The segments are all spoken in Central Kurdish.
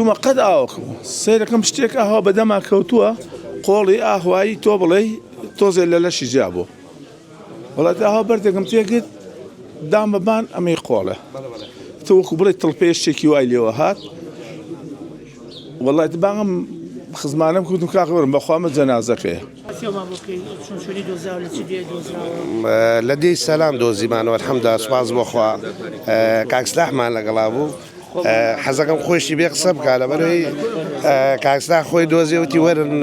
چوومە قەت ئاوەکەم سیرەکەم شتێک ئاوا بەدەما کەوتووە قۆڵی ئاهوایی تۆ بڵێ تۆزێ لە لەشی جابوو وڵات ئاوا بەردێکم تێگرت دام بەبان ئەمەی قۆڵە تۆ وەکو بڵێ تڵپێ شتێکی وای لێوە هات وڵات باغم خزمانم کردم کاغورم بەخوامە جەنازەکەیە لە دەی سەلام دۆزیمانەوە الحەمدوللا سوپاس بۆخوا کاکسلاحمان لەگەڵا بوو حەزەکەم خۆشی بێ قسە بکات لەبەرەوەی کاکسلاح خۆی دۆزیوتی وەرن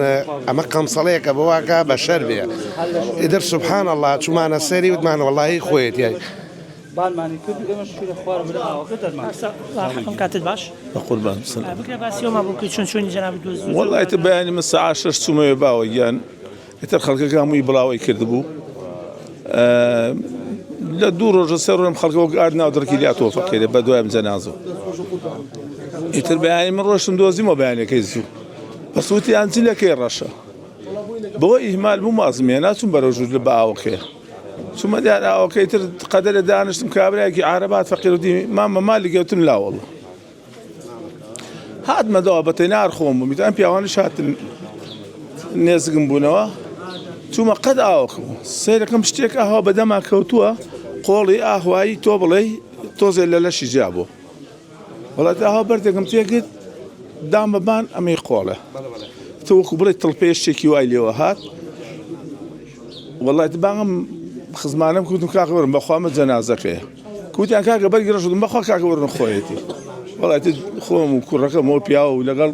ئەمە قەمسەڵەیەکە بەواکە بە شەر بێ ئیدر سوبحان الله چوومانە سەری وتمان وەڵاهی خۆیەتی بالمانی کرد ئێمەش شوورە خوار بەرە ئاوەکە دەرمان کاتت باش قوربان بکرێ باسی ئەوما بووکەی چۆن چۆنی جەنابی دۆزی وەڵای تە بەیانی من سەعات 6 چوومەوێ باوە گیان ئێتر خەڵکەکە هەمووی بڵاوی کردبوو لە دوو ڕۆژە سێ ڕۆژم خەڵکە وەک ئارد ناو دڕکی لاتەوە فەقیرە بە دوایم جەنازە ئیتر بەیانی من ڕۆشتم دۆزیمەوە بەیانەکەی زوو بەس وتی ئەنجی لەکەی ڕەشە بەوە ئیهمال بوو مازمێ ناچووم بەرەو ژوور لە بە ئاوەکەیە چوومە دیار ئاوەکەی تر قەدەرە دانیشتم کابرایەکی عارەبات فەقیرەتی مامە مالی گەوتم لا وەڵڵا هاتمەدەوە بە تەنار خۆم بووم ئەم پیاوانش هاتن نێزگم بوونەوە چوومە قەت ئاوەکەم سیرەکەم شتێک ئاوا بەدەما کەوتووە قۆڵی ئاهوایی تۆ بڵێ تۆزێ لە لەشی جابوو وڵات ئاوا بەردێکم تێگرت دام بەبان ئەمەی قۆڵە تۆ وەکو بڵێ تڵپێ شتێکی وای لێوە هات وڵات باغم خزمانم کردم کاغورم بەخوامە جەنازەکەیە کوتیان کاکە بەرگی ڕۆژدم بەخوا کاکەوەرن خۆیەتی وڵاتی خۆم و کوڕەکەمەوە پیاوە و لەگەڵ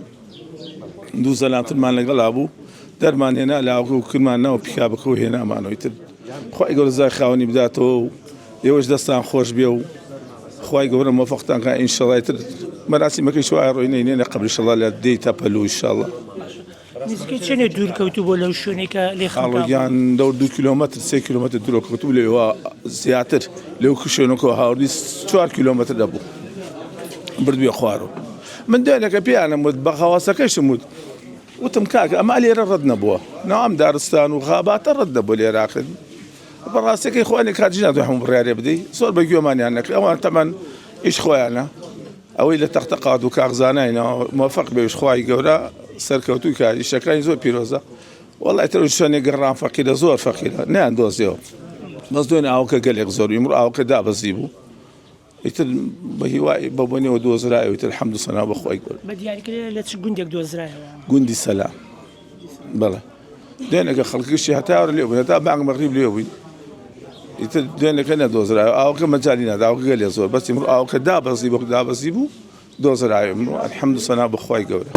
دوو زەلامترمان لەگەڵا بوو دەرمان هێنا لاوکە و کردمانەوە پیکابەکە و هێنامانەوەی تر خوای گەورە زای خاوەنی بداتەوە و ئێوەش دەستان خۆش بێ و خوای گەورە مۆفەقتان کە ئینشەڵڵا تر مەراسیمەکەی شوای ڕۆینەی نێنە قەبری ئینشەڵڵا لە دەی تەپەلوو ئینشەڵڵا نزیکەی چەندێ دوور کەوتوو بۆ لەو شوێنێک کە لێ خەڵۆگیان دەور 2 کیلۆمەتر 3 کیلۆمەتر دوورە کەوتوو لێوە زیاتر لەو شوێنەکەوە هاوردی 4 کیلۆمەتر دەبوو بردوویە خوارەوە من دوێنێکە پێیانم وت بە خەواسەکەیشم وت وتم کاکە ئەمە لێرە ڕەت نەبووە ناو ئەم دارستان و خاباتە ڕەت دەبوو لێراکرد بەڕاستەکەی خۆیانی کاتی ناتوانێت هەموو بڕیارێ بدەی زۆر بە گوێمانیان نەکرد ئەوان تەمەن ئیش خۆیانە ئەوەی لە تەختەقات و کاغزاناینەوە موفەق بێوش خوای گەورە سەرکەوتووی کاری شەکانی زۆر پیرۆزە وەڵای تر شوێنێ گەڕان فەقیرە زۆر فەقیرە نەیان دۆزیەوە بەس دوێنێ ئاوکە گەلێک زۆر ئیمڕۆ ئاوکە دابەزی بوو ئیتر بە هیوای بە بۆنەوە دۆزرایەوە ئیتر حەمد و سەنا بە خوای گەورە بە دیاریکرێ لە چ گوندێک دۆزرایەوە گوندی سەلام بەڵێ دوێنێکە خەڵکیشی هەتاوە لێ بووین هەتا بانگ مەغریب لێ بووین ئیتر دوێنێکە نەدۆزرایەوە ئاوکە مەجالی نەدا ئاوکە گەلێ زۆر بەس ئیمڕۆ ئاوکە دابەزی بوو دۆزرایەوە ئیمڕۆ الحەمد و سەنا بە خوای گەورە